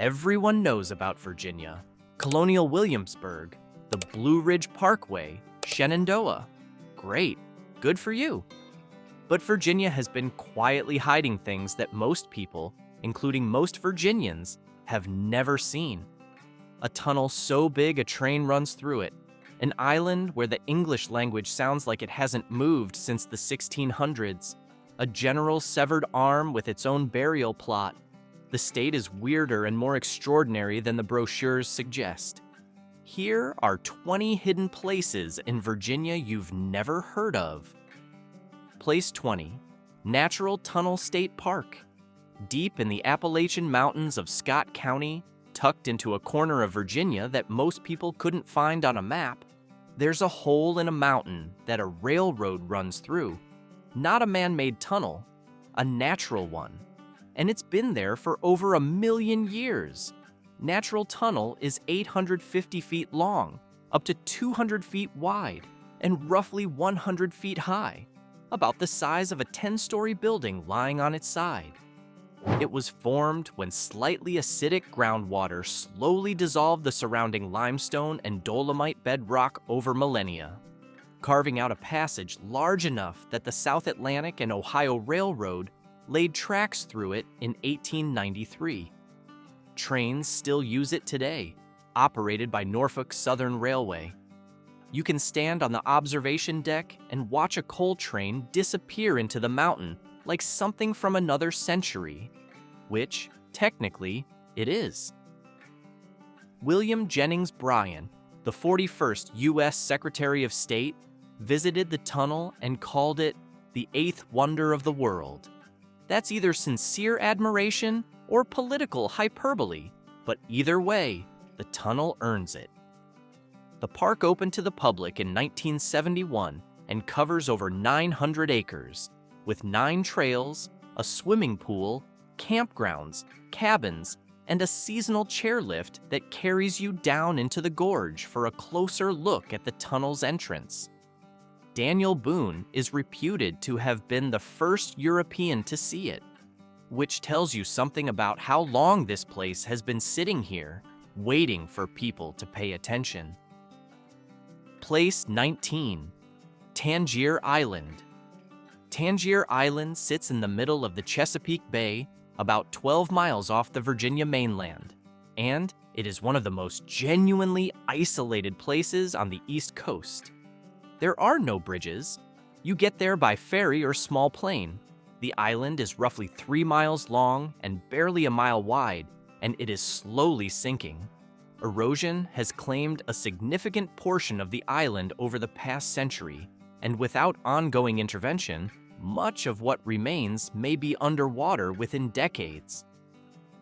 Everyone knows about Virginia. Colonial Williamsburg, the Blue Ridge Parkway, Shenandoah. Great, good for you. But Virginia has been quietly hiding things that most people, including most Virginians, have never seen. A tunnel so big a train runs through it. An island where the English language sounds like it hasn't moved since the 1600s. A general severed arm with its own burial plot. The state is weirder and more extraordinary than the brochures suggest. Here are 20 hidden places in Virginia you've never heard of. Place 20, Natural Tunnel State Park. Deep in the Appalachian Mountains of Scott County, tucked into a corner of Virginia that most people couldn't find on a map, there's a hole in a mountain that a railroad runs through. Not a man-made tunnel, a natural one. And it's been there for over 1 million years. Natural Tunnel is 850 feet long, up to 200 feet wide, and roughly 100 feet high, about the size of a 10-story building lying on its side. It was formed when slightly acidic groundwater slowly dissolved the surrounding limestone and dolomite bedrock over millennia, carving out a passage large enough that the South Atlantic and Ohio Railroad laid tracks through it in 1893. Trains still use it today, operated by Norfolk Southern Railway. You can stand on the observation deck and watch a coal train disappear into the mountain like something from another century, which, technically, it is. William Jennings Bryan, the 41st U.S. Secretary of State, visited the tunnel and called it the eighth wonder of the world. That's either sincere admiration or political hyperbole, but either way, the tunnel earns it. The park opened to the public in 1971 and covers over 900 acres, with 9 trails, a swimming pool, campgrounds, cabins, and a seasonal chairlift that carries you down into the gorge for a closer look at the tunnel's entrance. Daniel Boone is reputed to have been the first European to see it, which tells you something about how long this place has been sitting here, waiting for people to pay attention. Place 19, Tangier Island. Tangier Island sits in the middle of the Chesapeake Bay, about 12 miles off the Virginia mainland, and it is one of the most genuinely isolated places on the East Coast. There are no bridges. You get there by ferry or small plane. The island is roughly 3 miles long and barely a mile wide, and it is slowly sinking. Erosion has claimed a significant portion of the island over the past century, and without ongoing intervention, much of what remains may be underwater within decades.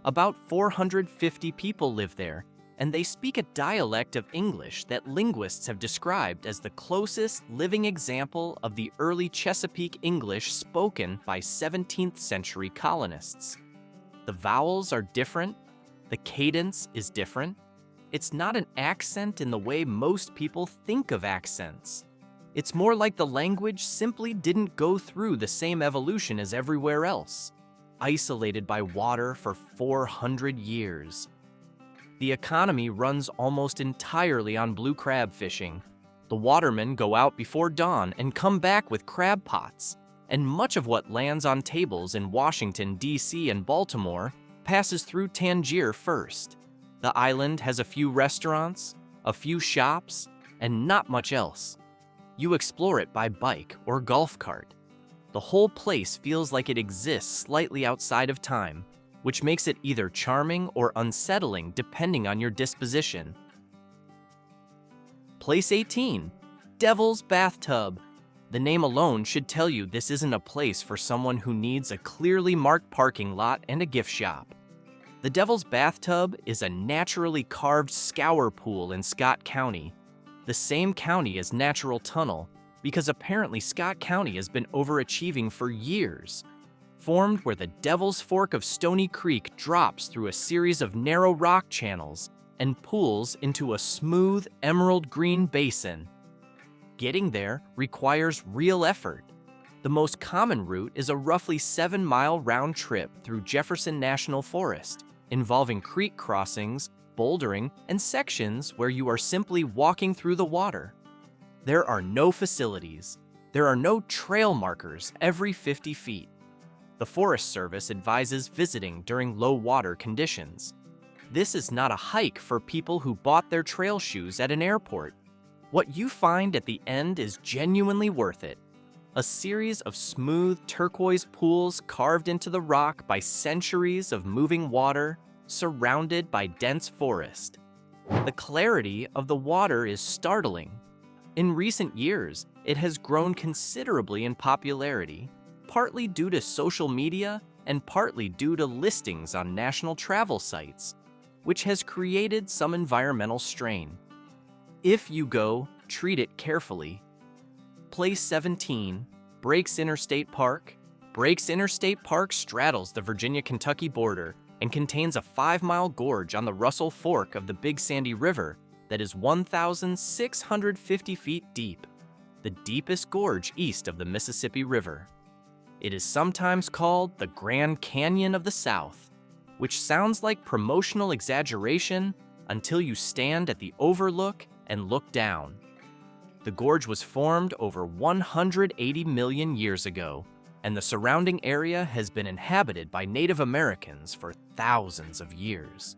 About 450 people live there, and they speak a dialect of English that linguists have described as the closest living example of the early Chesapeake English spoken by 17th century colonists. The vowels are different, the cadence is different. It's not an accent in the way most people think of accents. It's more like the language simply didn't go through the same evolution as everywhere else, isolated by water for 400 years. The economy runs almost entirely on blue crab fishing. The watermen go out before dawn and come back with crab pots, and much of what lands on tables in Washington, D.C. and Baltimore passes through Tangier first. The island has a few restaurants, a few shops, and not much else. You explore it by bike or golf cart. The whole place feels like it exists slightly outside of time, which makes it either charming or unsettling depending on your disposition. Place 18, Devil's Bathtub. The name alone should tell you this isn't a place for someone who needs a clearly marked parking lot and a gift shop. The Devil's Bathtub is a naturally carved scour pool in Scott County, the same county as Natural Tunnel, because apparently Scott County has been overachieving for years. Formed where the Devil's Fork of Stony Creek drops through a series of narrow rock channels and pools into a smooth emerald green basin. Getting there requires real effort. The most common route is a roughly 7-mile round trip through Jefferson National Forest, involving creek crossings, bouldering, and sections where you are simply walking through the water. There are no facilities. There are no trail markers every 50 feet. The Forest Service advises visiting during low water conditions. This is not a hike for people who bought their trail shoes at an airport. What you find at the end is genuinely worth it. A series of smooth turquoise pools carved into the rock by centuries of moving water, surrounded by dense forest. The clarity of the water is startling. In recent years, it has grown considerably in popularity, partly due to social media and partly due to listings on national travel sites, which has created some environmental strain. If you go, treat it carefully. Place 17, Breaks Interstate Park. Breaks Interstate Park straddles the Virginia-Kentucky border and contains a 5-mile gorge on the Russell Fork of the Big Sandy River that is 1,650 feet deep, the deepest gorge east of the Mississippi River. It is sometimes called the Grand Canyon of the South, which sounds like promotional exaggeration until you stand at the overlook and look down. The gorge was formed over 180 million years ago, and the surrounding area has been inhabited by Native Americans for thousands of years.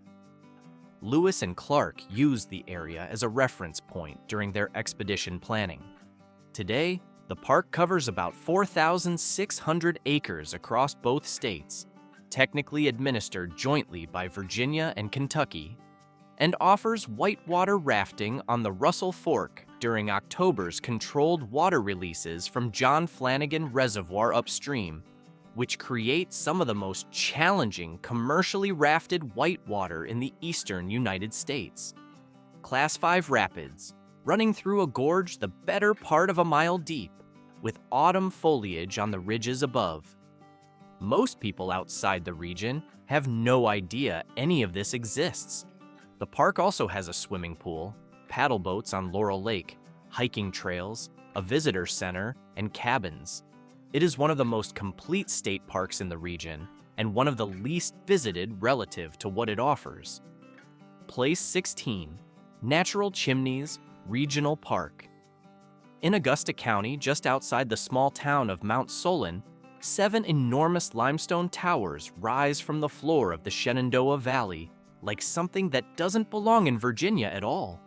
Lewis and Clark used the area as a reference point during their expedition planning. Today, the park covers about 4,600 acres across both states, technically administered jointly by Virginia and Kentucky, and offers whitewater rafting on the Russell Fork during October's controlled water releases from John Flanagan Reservoir upstream, which creates some of the most challenging commercially rafted whitewater in the eastern United States. Class 5 rapids, running through a gorge the better part of a mile deep, with autumn foliage on the ridges above. Most people outside the region have no idea any of this exists. The park also has a swimming pool, paddle boats on Laurel Lake, hiking trails, a visitor center, and cabins. It is one of the most complete state parks in the region and one of the least visited relative to what it offers. Place 16, Natural Chimneys Regional Park. In Augusta County, just outside the small town of Mount Solon, 7 enormous limestone towers rise from the floor of the Shenandoah Valley like something that doesn't belong in Virginia at all.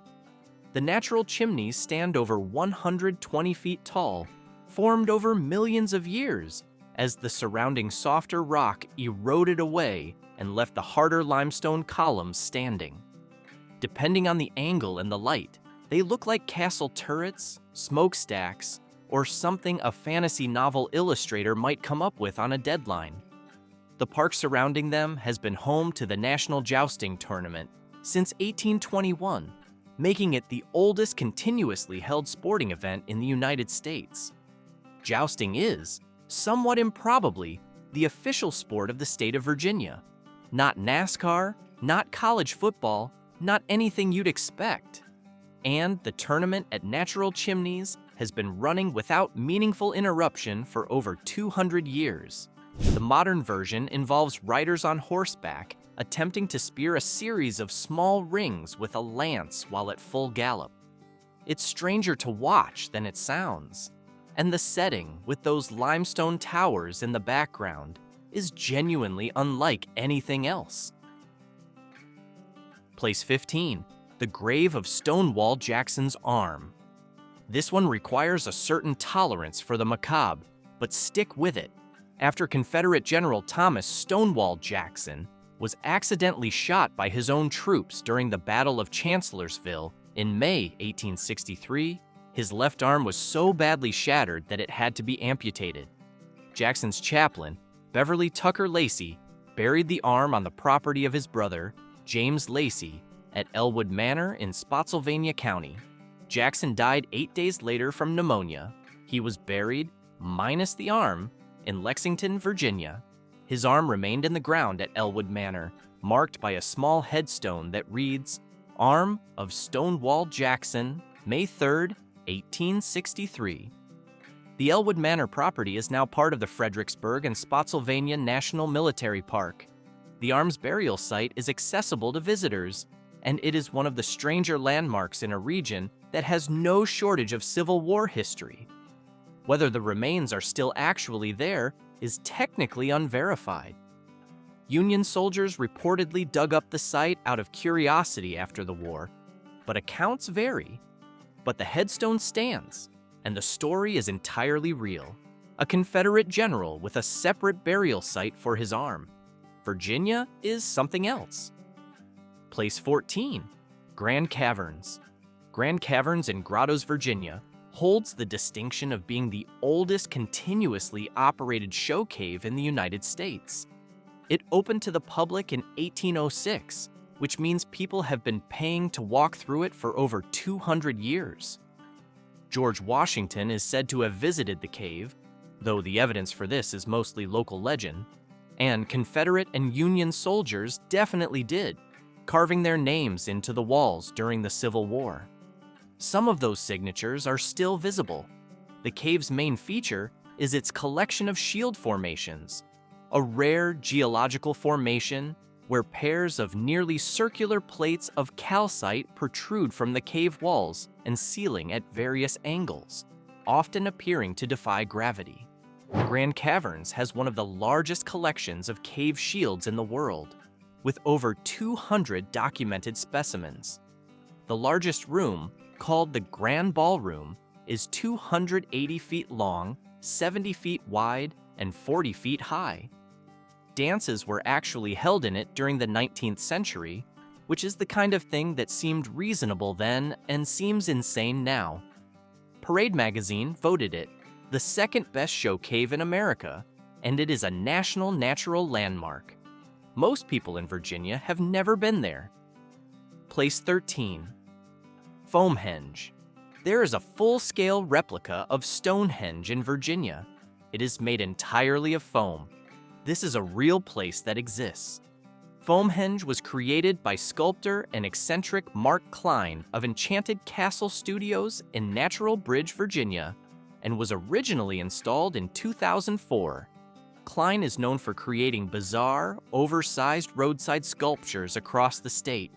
The natural chimneys stand over 120 feet tall, formed over millions of years, as the surrounding softer rock eroded away and left the harder limestone columns standing. Depending on the angle and the light, they look like castle turrets, smokestacks, or something a fantasy novel illustrator might come up with on a deadline. The park surrounding them has been home to the National Jousting Tournament since 1821, making it the oldest continuously held sporting event in the United States. Jousting is, somewhat improbably, the official sport of the state of Virginia. Not NASCAR, not college football, not anything you'd expect. And the tournament at Natural Chimneys has been running without meaningful interruption for over 200 years. The modern version involves riders on horseback attempting to spear a series of small rings with a lance while at full gallop. It's stranger to watch than it sounds, and the setting with those limestone towers in the background is genuinely unlike anything else. Place 15, the grave of Stonewall Jackson's arm. This one requires a certain tolerance for the macabre, but stick with it. After Confederate General Thomas Stonewall Jackson was accidentally shot by his own troops during the Battle of Chancellorsville in May 1863, his left arm was so badly shattered that it had to be amputated. Jackson's chaplain, Beverly Tucker Lacey, buried the arm on the property of his brother, James Lacey, at Elwood Manor in Spotsylvania County. Jackson died 8 days later from pneumonia. He was buried, minus the arm, in Lexington, Virginia. His arm remained in the ground at Elwood Manor, marked by a small headstone that reads, "Arm of Stonewall Jackson, May 3rd, 1863. The Elwood Manor property is now part of the Fredericksburg and Spotsylvania National Military Park. The Arms burial site is accessible to visitors, and it is one of the stranger landmarks in a region that has no shortage of Civil War history. Whether the remains are still actually there is technically unverified. Union soldiers reportedly dug up the site out of curiosity after the war, but accounts vary. But the headstone stands, and the story is entirely real. A Confederate general with a separate burial site for his arm. Virginia is something else. Place 14, Grand Caverns. Grand Caverns in Grottoes, Virginia, holds the distinction of being the oldest continuously operated show cave in the United States. It opened to the public in 1806, which means people have been paying to walk through it for over 200 years. George Washington is said to have visited the cave, though the evidence for this is mostly local legend, and Confederate and Union soldiers definitely did, carving their names into the walls during the Civil War. Some of those signatures are still visible. The cave's main feature is its collection of shield formations, a rare geological formation where pairs of nearly circular plates of calcite protrude from the cave walls and ceiling at various angles, often appearing to defy gravity. Grand Caverns has one of the largest collections of cave shields in the world, with over 200 documented specimens. The largest room, called the Grand Ballroom, is 280 feet long, 70 feet wide, and 40 feet high. Dances were actually held in it during the 19th century, which is the kind of thing that seemed reasonable then and seems insane now. Parade magazine voted it the second best show cave in America, and it is a national natural landmark. Most people in Virginia have never been there. Place 13, Foamhenge. There is a full-scale replica of Stonehenge in Virginia. It is made entirely of foam. This is a real place that exists. Foamhenge was created by sculptor and eccentric Mark Klein of Enchanted Castle Studios in Natural Bridge, Virginia, and was originally installed in 2004. Klein is known for creating bizarre, oversized roadside sculptures across the state,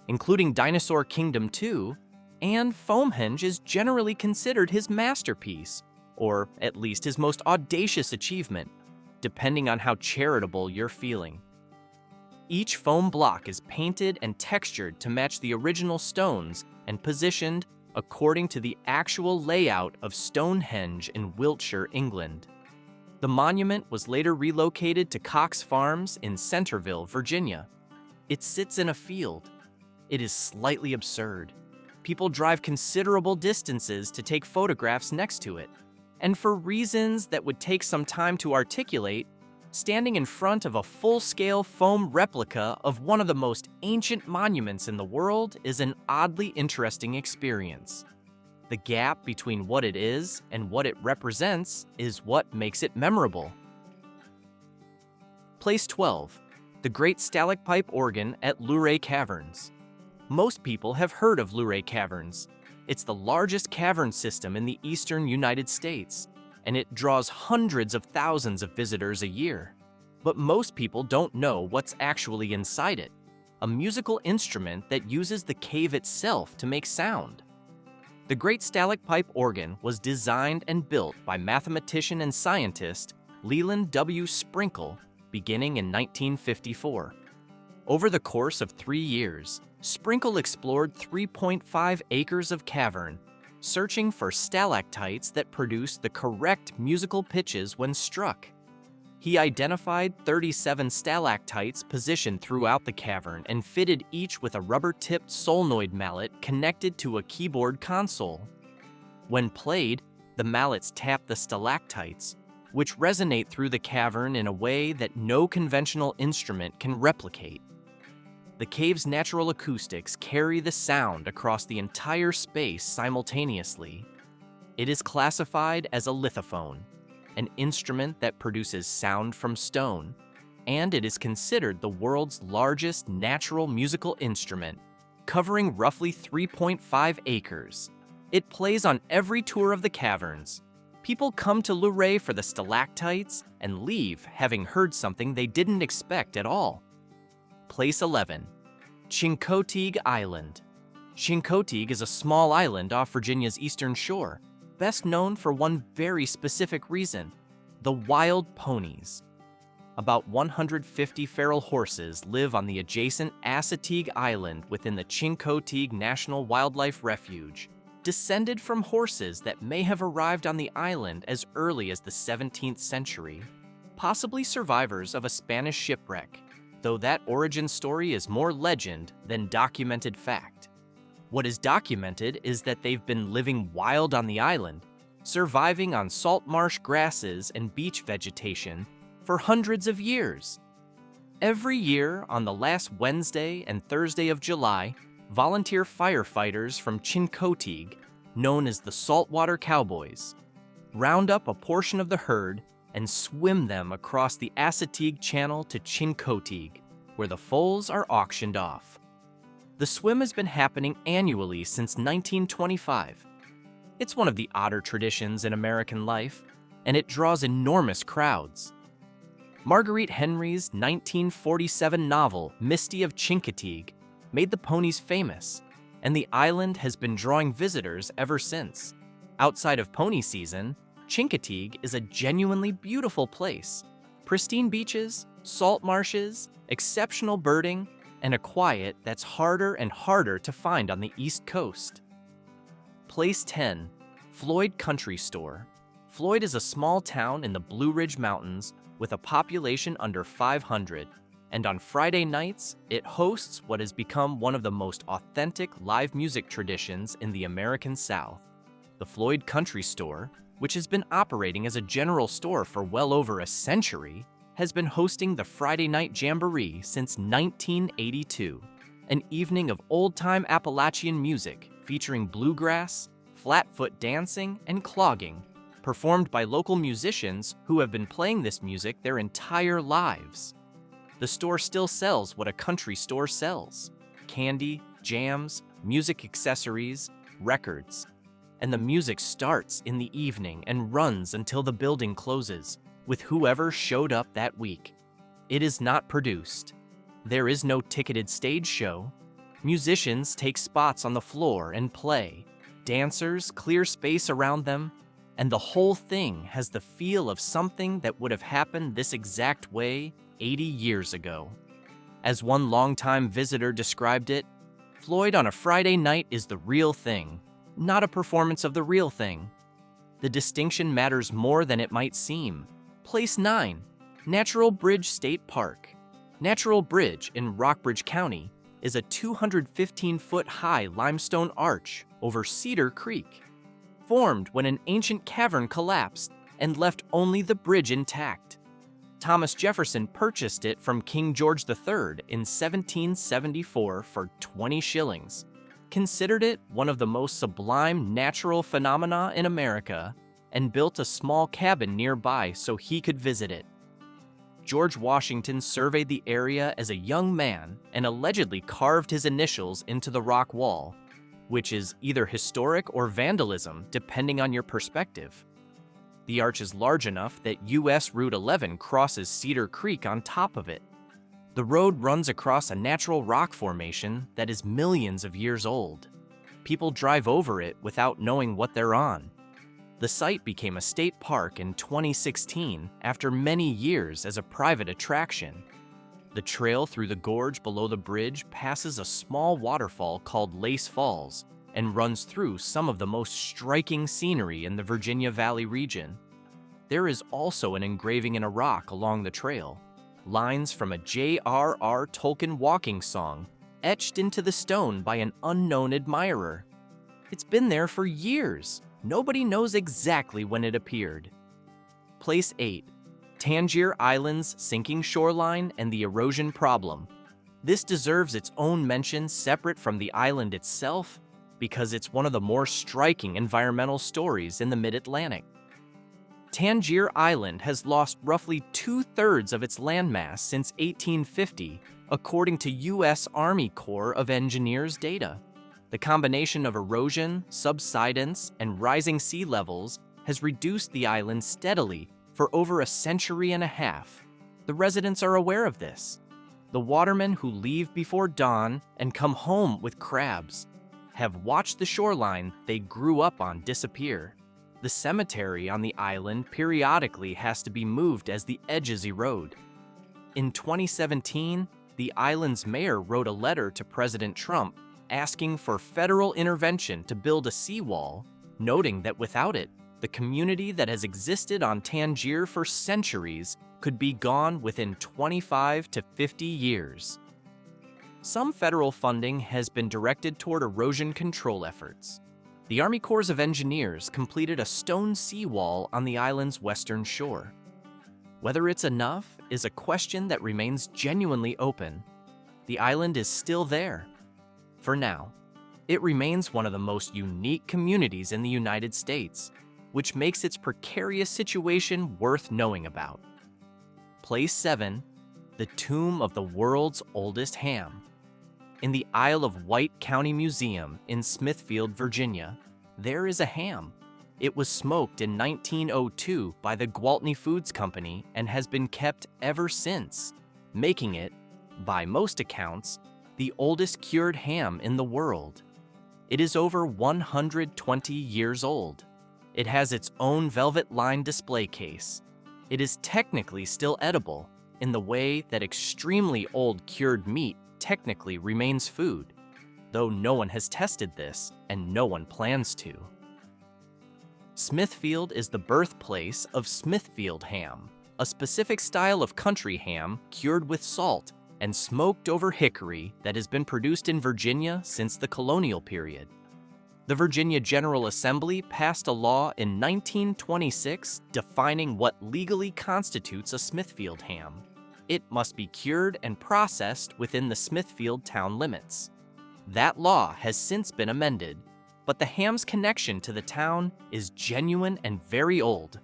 including Dinosaur Kingdom 2, and Foamhenge is generally considered his masterpiece, or at least his most audacious achievement, depending on how charitable you're feeling. Each foam block is painted and textured to match the original stones and positioned according to the actual layout of Stonehenge in Wiltshire, England. The monument was later relocated to Cox Farms in Centerville, Virginia. It sits in a field. It is slightly absurd. People drive considerable distances to take photographs next to it. And for reasons that would take some time to articulate, standing in front of a full-scale foam replica of one of the most ancient monuments in the world is an oddly interesting experience. The gap between what it is and what it represents is what makes it memorable. Place 12, the Great Stalacpipe Organ at Luray Caverns. Most people have heard of Luray Caverns. It's the largest cavern system in the eastern United States, and it draws hundreds of thousands of visitors a year. But most people don't know what's actually inside it, a musical instrument that uses the cave itself to make sound. The Great Stalacpipe Organ was designed and built by mathematician and scientist Leland W. Sprinkle beginning in 1954. Over the course of 3 years, Sprinkle explored 3.5 acres of cavern, searching for stalactites that produce the correct musical pitches when struck. He identified 37 stalactites positioned throughout the cavern and fitted each with a rubber-tipped solenoid mallet connected to a keyboard console. When played, the mallets tap the stalactites, which resonate through the cavern in a way that no conventional instrument can replicate. The cave's natural acoustics carry the sound across the entire space simultaneously. It is classified as a lithophone, an instrument that produces sound from stone, and it is considered the world's largest natural musical instrument, covering roughly 3.5 acres. It plays on every tour of the caverns. People come to Luray for the stalactites and leave having heard something they didn't expect at all. Place 11. Chincoteague Island. Chincoteague is a small island off Virginia's eastern shore, best known for one very specific reason: the wild ponies. About 150 feral horses live on the adjacent Assateague Island within the Chincoteague National Wildlife Refuge, descended from horses that may have arrived on the island as early as the 17th century, possibly survivors of a Spanish shipwreck, though that origin story is more legend than documented fact. What is documented is that they've been living wild on the island, surviving on salt marsh grasses and beach vegetation for hundreds of years. Every year, on the last Wednesday and Thursday of July, volunteer firefighters from Chincoteague, known as the Saltwater Cowboys, round up a portion of the herd and swim them across the Assateague Channel to Chincoteague, where the foals are auctioned off. The swim has been happening annually since 1925. It's one of the odder traditions in American life, and it draws enormous crowds. Marguerite Henry's 1947 novel, Misty of Chincoteague, made the ponies famous, and the island has been drawing visitors ever since. Outside of pony season, Chincoteague is a genuinely beautiful place. Pristine beaches, salt marshes, exceptional birding, and a quiet that's harder and harder to find on the East Coast. Place 10. Floyd Country Store. Floyd is a small town in the Blue Ridge Mountains with a population under 500, and on Friday nights, it hosts what has become one of the most authentic live music traditions in the American South. The Floyd Country Store, which has been operating as a general store for well over a century, has been hosting the Friday Night Jamboree since 1982, an evening of old-time Appalachian music featuring bluegrass, flatfoot dancing, and clogging, performed by local musicians who have been playing this music their entire lives. The store still sells what a country store sells: candy, jams, music accessories, records. And the music starts in the evening and runs until the building closes, with whoever showed up that week. It is not produced. There is no ticketed stage show. Musicians take spots on the floor and play. Dancers clear space around them, and the whole thing has the feel of something that would have happened this exact way 80 years ago. As one longtime visitor described it, Floyd on a Friday night is the real thing, not a performance of the real thing. The distinction matters more than it might seem. Place 9. Natural Bridge State Park. Natural Bridge in Rockbridge County is a 215-foot high limestone arch over Cedar Creek, formed when an ancient cavern collapsed and left only the bridge intact. Thomas Jefferson purchased it from King George III in 1774 for 20 shillings, considered it one of the most sublime natural phenomena in America, and built a small cabin nearby so he could visit it. George Washington surveyed the area as a young man and allegedly carved his initials into the rock wall, which is either historic or vandalism, depending on your perspective. The arch is large enough that US Route 11 crosses Cedar Creek on top of it. The road runs across a natural rock formation that is millions of years old. People drive over it without knowing what they're on. The site became a state park in 2016 after many years as a private attraction. The trail through the gorge below the bridge passes a small waterfall called Lace Falls and runs through some of the most striking scenery in the Virginia Valley region. There is also an engraving in a rock along the trail, lines from a J.R.R. Tolkien walking song etched into the stone by an unknown admirer. It's been there for years. Nobody knows exactly when it appeared. Place 8. Tangier Island's sinking shoreline and the erosion problem. This deserves its own mention separate from the island itself because it's one of the more striking environmental stories in the Mid-Atlantic. Tangier Island has lost roughly 2/3 of its landmass since 1850, according to U.S. Army Corps of Engineers data. The combination of erosion, subsidence, and rising sea levels has reduced the island steadily for over a century and a half. The residents are aware of this. The watermen who leave before dawn and come home with crabs have watched the shoreline they grew up on disappear. The cemetery on the island periodically has to be moved as the edges erode. In 2017, the island's mayor wrote a letter to President Trump asking for federal intervention to build a seawall, noting that without it, the community that has existed on Tangier for centuries could be gone within 25 to 50 years. Some federal funding has been directed toward erosion control efforts. The Army Corps of Engineers completed a stone seawall on the island's western shore. Whether it's enough is a question that remains genuinely open. The island is still there. For now, it remains one of the most unique communities in the United States, which makes its precarious situation worth knowing about. Place 7, the tomb of the world's oldest ham. In the Isle of Wight County Museum in Smithfield, Virginia, there is a ham. It was smoked in 1902 by the Gwaltney Foods Company and has been kept ever since, making it, by most accounts, the oldest cured ham in the world. It is over 120 years old. It has its own velvet-lined display case. It is technically still edible in the way that extremely old cured meat technically remains food, though no one has tested this and no one plans to. Smithfield is the birthplace of Smithfield ham, a specific style of country ham cured with salt and smoked over hickory that has been produced in Virginia since the colonial period. The Virginia General Assembly passed a law in 1926 defining what legally constitutes a Smithfield ham. It must be cured and processed within the Smithfield town limits. That law has since been amended, but the ham's connection to the town is genuine and very old.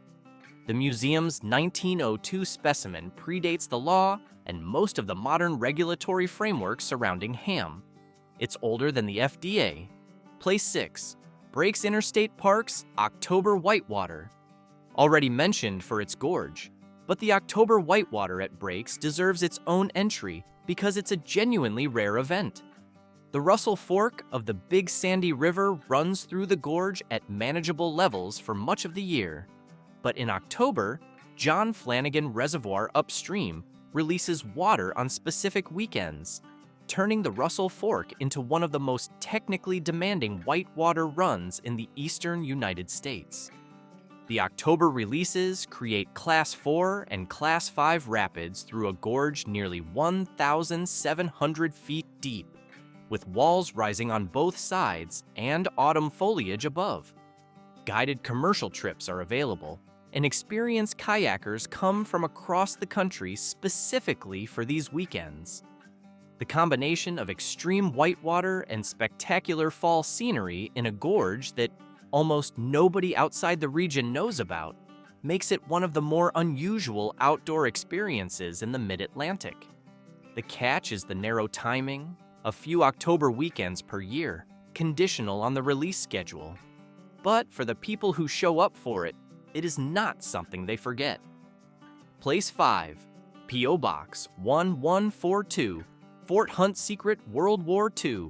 The museum's 1902 specimen predates the law and most of the modern regulatory framework surrounding ham. It's older than the FDA. Place 6, Breaks Interstate Park's October Whitewater. Already mentioned for its gorge, but the October Whitewater at Breaks deserves its own entry because it's a genuinely rare event. The Russell Fork of the Big Sandy River runs through the gorge at manageable levels for much of the year. But in October, John Flanagan Reservoir upstream releases water on specific weekends, turning the Russell Fork into one of the most technically demanding whitewater runs in the eastern United States. The October releases create Class 4 and Class 5 rapids through a gorge nearly 1,700 feet deep, with walls rising on both sides and autumn foliage above. Guided commercial trips are available, and experienced kayakers come from across the country specifically for these weekends. The combination of extreme whitewater and spectacular fall scenery in a gorge that almost nobody outside the region knows about makes it one of the more unusual outdoor experiences in the mid-Atlantic. The catch is the narrow timing, a few October weekends per year, conditional on the release schedule. But for the people who show up for it, it is not something they forget. Place 5, P.O. Box 1142, Fort Hunt Secret, World War II.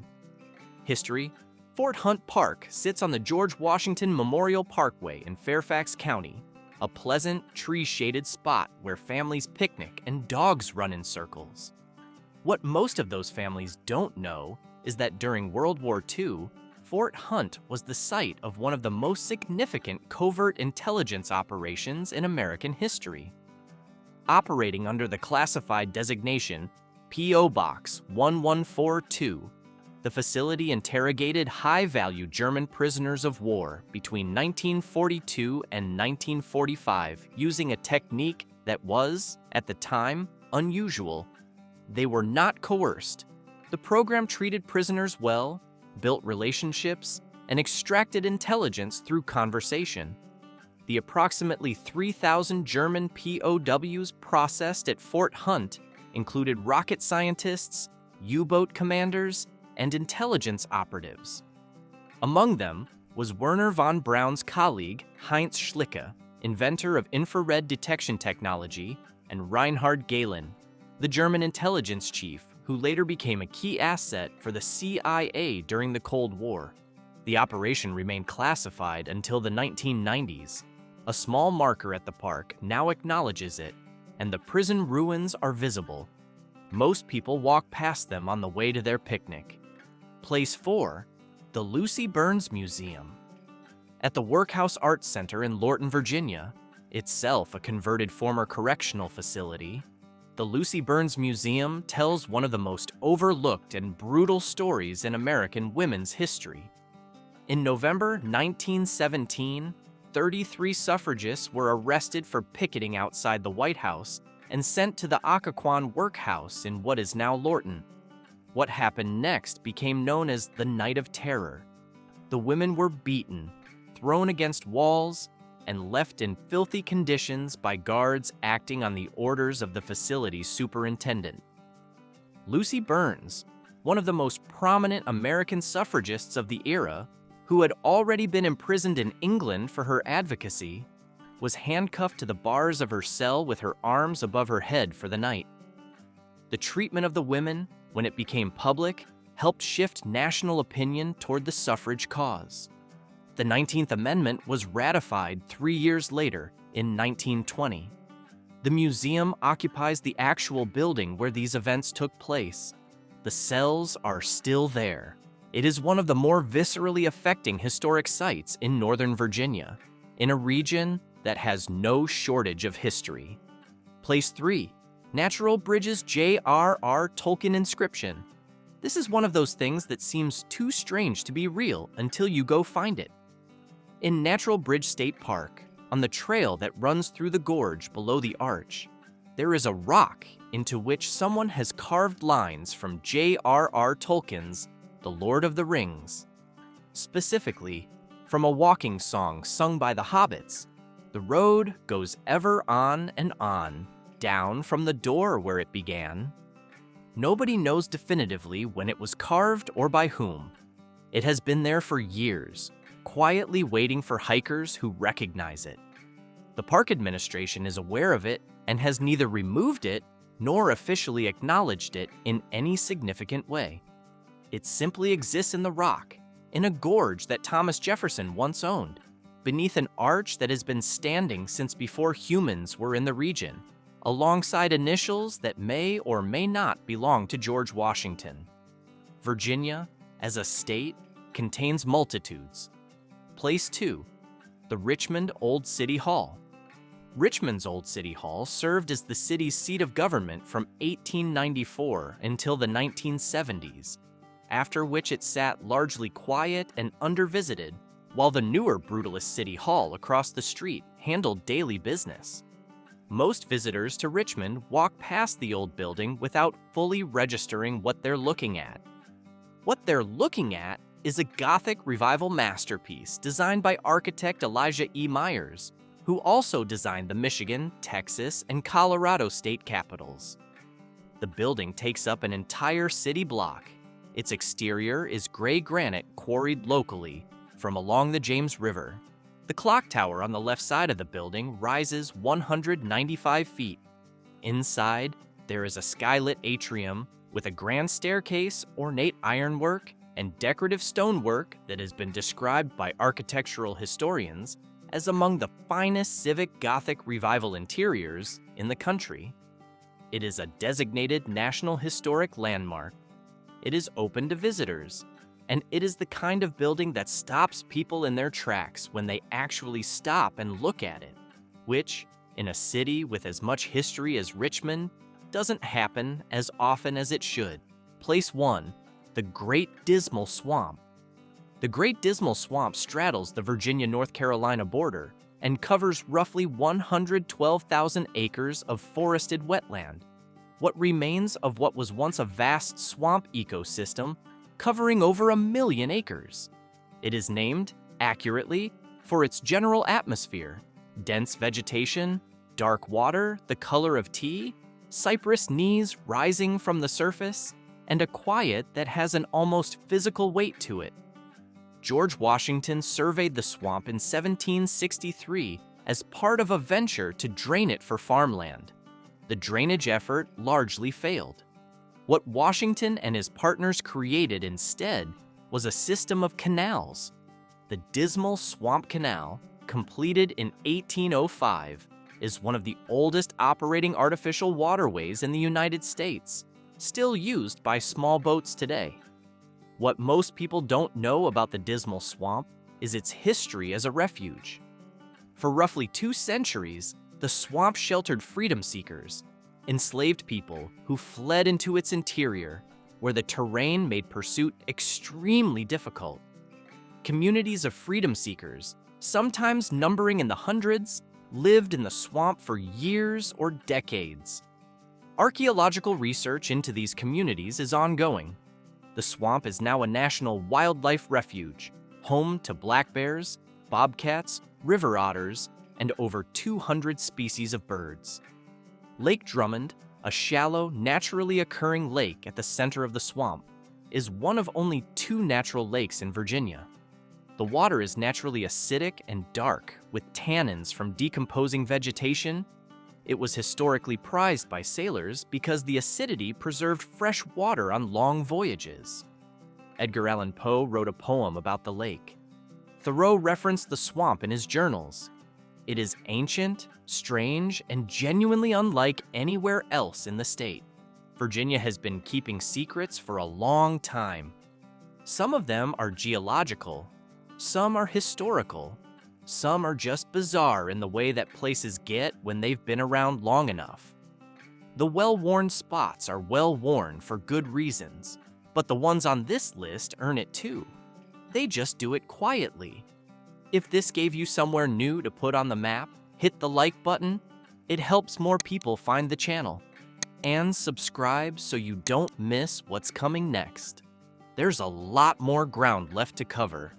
History: Fort Hunt Park sits on the George Washington Memorial Parkway in Fairfax County, a pleasant, tree-shaded spot where families picnic and dogs run in circles. What most of those families don't know is that during World War II, Fort Hunt was the site of one of the most significant covert intelligence operations in American history. Operating under the classified designation P.O. Box 1142, the facility interrogated high-value German prisoners of war between 1942 and 1945 using a technique that was, at the time, unusual. They were not coerced. The program treated prisoners well, built relationships, and extracted intelligence through conversation. The approximately 3,000 German POWs processed at Fort Hunt included rocket scientists, U-boat commanders, and intelligence operatives. Among them was Werner von Braun's colleague Heinz Schlicke, inventor of infrared detection technology, and Reinhard Gehlen, the German intelligence chief who later became a key asset for the CIA during the Cold War. The operation remained classified until the 1990s. A small marker at the park now acknowledges it, and the prison ruins are visible. Most people walk past them on the way to their picnic. Place 4, the Lucy Burns Museum. At the Workhouse Arts Center in Lorton, Virginia, itself a converted former correctional facility, the Lucy Burns Museum tells one of the most overlooked and brutal stories in American women's history. In November 1917, 33 suffragists were arrested for picketing outside the White House and sent to the Occoquan Workhouse in what is now Lorton. What happened next became known as the Night of Terror. The women were beaten, thrown against walls, and left in filthy conditions by guards acting on the orders of the facility's superintendent. Lucy Burns, one of the most prominent American suffragists of the era, who had already been imprisoned in England for her advocacy, was handcuffed to the bars of her cell with her arms above her head for the night. The treatment of the women, when it became public, helped shift national opinion toward the suffrage cause. The 19th Amendment was ratified 3 years later, in 1920. The museum occupies the actual building where these events took place. The cells are still there. It is one of the more viscerally affecting historic sites in Northern Virginia, in a region that has no shortage of history. Place 3, Natural Bridge's J.R.R. Tolkien inscription. This is one of those things that seems too strange to be real until you go find it. In Natural Bridge State Park, on the trail that runs through the gorge below the arch, there is a rock into which someone has carved lines from J.R.R. Tolkien's The Lord of the Rings. Specifically, from a walking song sung by the hobbits, the road goes ever on and on, down from the door where it began. Nobody knows definitively when it was carved or by whom. It has been there for years, quietly waiting for hikers who recognize it. The park administration is aware of it and has neither removed it nor officially acknowledged it in any significant way. It simply exists in the rock, in a gorge that Thomas Jefferson once owned, beneath an arch that has been standing since before humans were in the region, alongside initials that may or may not belong to George Washington. Virginia, as a state, contains multitudes. Place 2, the Richmond Old City Hall. Richmond's Old City Hall served as the city's seat of government from 1894 until the 1970s, after which it sat largely quiet and undervisited, while the newer brutalist City Hall across the street handled daily business. Most visitors to Richmond walk past the old building without fully registering what they're looking at. What they're looking at is a Gothic revival masterpiece designed by architect Elijah E. Myers, who also designed the Michigan, Texas, and Colorado state capitals. The building takes up an entire city block. Its exterior is gray granite quarried locally from along the James River. The clock tower on the left side of the building rises 195 feet. Inside, there is a skylit atrium with a grand staircase, ornate ironwork, and decorative stonework that has been described by architectural historians as among the finest Civic Gothic Revival interiors in the country. It is a designated National Historic Landmark. It is open to visitors, and it is the kind of building that stops people in their tracks when they actually stop and look at it, which, in a city with as much history as Richmond, doesn't happen as often as it should. Place 1, the Great Dismal Swamp. The Great Dismal Swamp straddles the Virginia-North Carolina border and covers roughly 112,000 acres of forested wetland, what remains of what was once a vast swamp ecosystem covering over 1 million acres. It is named, accurately, for its general atmosphere: dense vegetation, dark water the color of tea, cypress knees rising from the surface, and a quiet that has an almost physical weight to it. George Washington surveyed the swamp in 1763 as part of a venture to drain it for farmland. the drainage effort largely failed. What Washington and his partners created instead was a system of canals. The Dismal Swamp Canal, completed in 1805, is one of the oldest operating artificial waterways in the United States, still used by small boats today. What most people don't know about the Dismal Swamp is its history as a refuge. For roughly 2 centuries, the swamp sheltered freedom seekers, enslaved people who fled into its interior, where the terrain made pursuit extremely difficult. Communities of freedom seekers, sometimes numbering in the hundreds, lived in the swamp for years or decades. Archaeological research into these communities is ongoing. The swamp is now a national wildlife refuge, home to black bears, bobcats, river otters, and over 200 species of birds. Lake Drummond, a shallow, naturally occurring lake at the center of the swamp, is one of only 2 natural lakes in Virginia. The water is naturally acidic and dark, with tannins from decomposing vegetation. It was historically prized by sailors because the acidity preserved fresh water on long voyages. Edgar Allan Poe wrote a poem about the lake. Thoreau referenced the swamp in his journals. It is ancient, strange, and genuinely unlike anywhere else in the state. Virginia has been keeping secrets for a long time. Some of them are geological, some are historical, some are just bizarre in the way that places get when they've been around long enough. The well-worn spots are well-worn for good reasons, but the ones on this list earn it too. They just do it quietly. If this gave you somewhere new to put on the map, hit the like button. It helps more people find the channel. And subscribe so you don't miss what's coming next. There's a lot more ground left to cover.